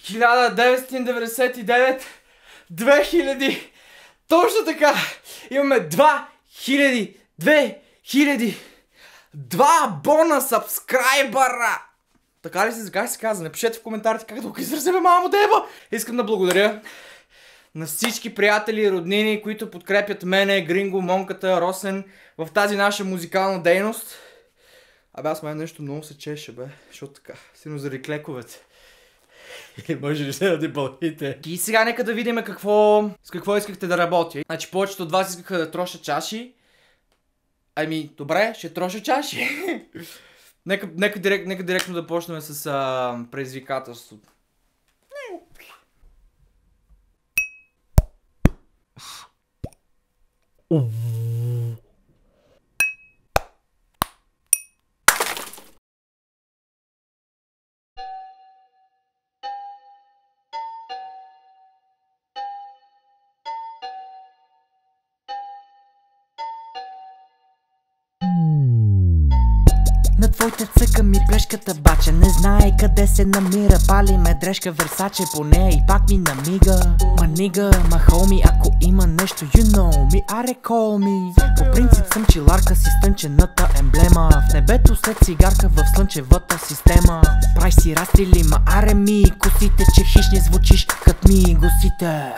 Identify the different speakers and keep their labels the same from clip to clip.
Speaker 1: 1999, 2000, точно така, имаме 2000, 2 бона сабскрайбъра. Така ли се, как се казва? Напишете в коментарите как да го изразяваме, мамо деба. Искам да благодаря на всички приятели и роднини, които подкрепят мене, Гринго, Монката, Росен в тази наша музикална дейност. Абе, аз май нещо много се чеше, бе. Защото така, силно заради клековете. Или може ли се да дебълхите? И сега нека да видим с какво искахте да работя. Значи повечето от вас искаха да троша чаши. Ами, добре, ще троша чаши. Нека директно да почнем с предизвикателството.
Speaker 2: На твоите цъка ми плешката бача, не знае къде се намира. Пали ме дрежка Версаче по нея и пак ми намига. Ма нига, ма хоми, ако има нещо you know me, аре call me. По принцип съм чиларка си стънчената емблема. В небето след цигарка в слънчевата система. Прай си разстрели, ма аре ми косите, че хищни звучиш кът ми госите.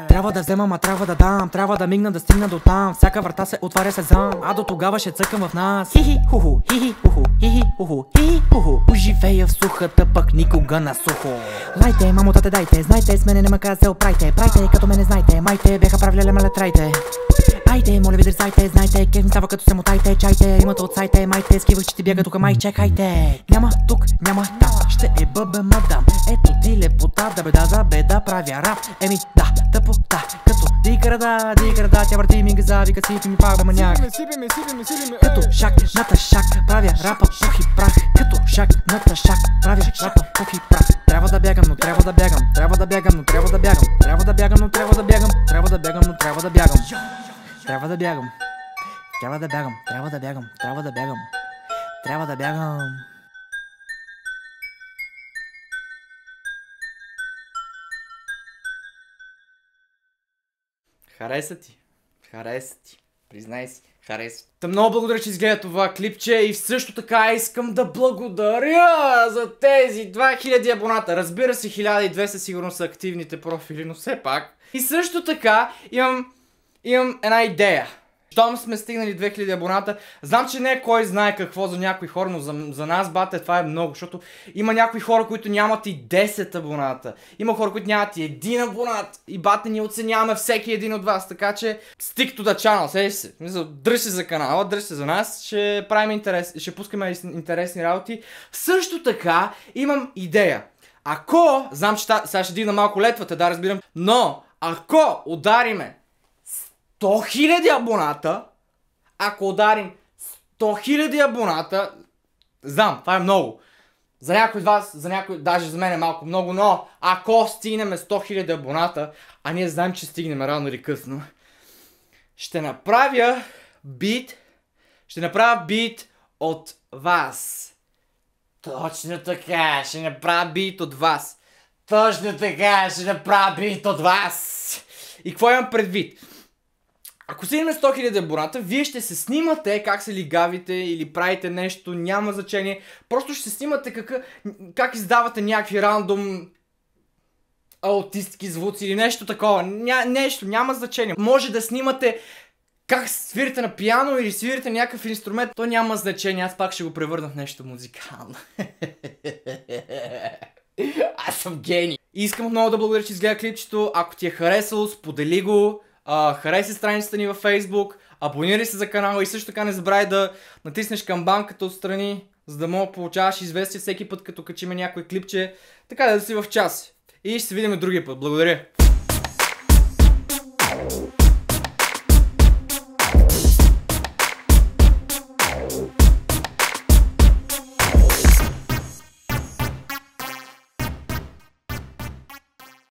Speaker 2: Трябва да взема, ма трябва да дам, трябва да мигна да стигна до там. Всяка врата се отваря сезам, а до тогава ще цъкам в нас. Хихи, хуху, хихи, хуху, хихи, хуху, хихи, хуху. Оживея в сухата, пък никога на сухо. Лайте, мамотата дайте, знайте, с мене нема как се оправите. Прайте, като мене знайте, майте, бяха правили ме летрайте. Айде, моля ви дързайте, знайте, кеф ми става като се мотайте. Чайте, имате от сайте, майте, скивах, че ти бяга тука, май чекайте. Няма тук, няма там, ще е бъбе мадам. Ето ти лепота, да беда за беда, правя рап. Еми да, тъпота, като дикарада, тя върти ми газа, вика сипи ми пак бе маняк. Като шак, наташак, правя рапа пух и прах. Като шак, наташак, правя рапа пух и прах. Трябва да бягам, но трябва да бягам. Трябва да бягам, но трябва да бягам. Трябва да бягам, но трябва да бягам. Трябва да бягам, но трябва да бягам. Трябва да бягам. Трябва да бягам. Трябва да бягам. Трябва да бягам. Трябва да бягам.
Speaker 1: Хареса ти. Признай си. Хареса. Та много благодаря, че изгледа това клипче и също така искам да благодаря за тези 2000 абоната. Разбира се, 1200 сигурно са активните профили, но все пак. И също така имам една идея. Щом сме стигнали 2000 абоната, знам, че не е кой знае какво за някои хора, но за нас, бате, това е много, защото има някои хора, които нямат и 10 абоната. Има хора, които нямат и 1 абонат. И бате, ни оценяваме всеки един от вас, така че stick to the channel, седи се. Дръж се за канала, дръж се за нас, ще правим ще пускаме интересни работи. Също така имам идея. Ако, знам, че сега ще дигна малко летвата, да разбирам, но ако удариме 100 000 абоната, ако ударим 100 000 абоната, знам, това е много. За някой от вас, за някой, даже за мен е малко много, но ако стигнем 100 000 абоната, а ние знаем, че стигнем рано или късно, ще направя бит от вас. Точно така, ще направя бит от вас. Точно така, ще направя бит от вас. И какво имам предвид? Ако стигнем 100 000 абоната, вие ще се снимате как се лигавите или правите нещо, няма значение. Просто ще се снимате как издавате някакви рандом аутистки звуци или нещо такова. Нещо, няма значение. Може да снимате как свирите на пиано или свирите някакъв инструмент. То няма значение, аз пак ще го превърна в нещо музикално. Аз съм гений. И искам много да благодаря, че изгледа клипчето. Ако ти е харесало, сподели го. Харесай страницата ни във Facebook, абонирай се за канала и също така не забравяй да натиснеш камбанката отстрани, за да мога да получаваш известие всеки път, като качиме някой клипче, така да си в час. И ще се видим другия път. Благодаря!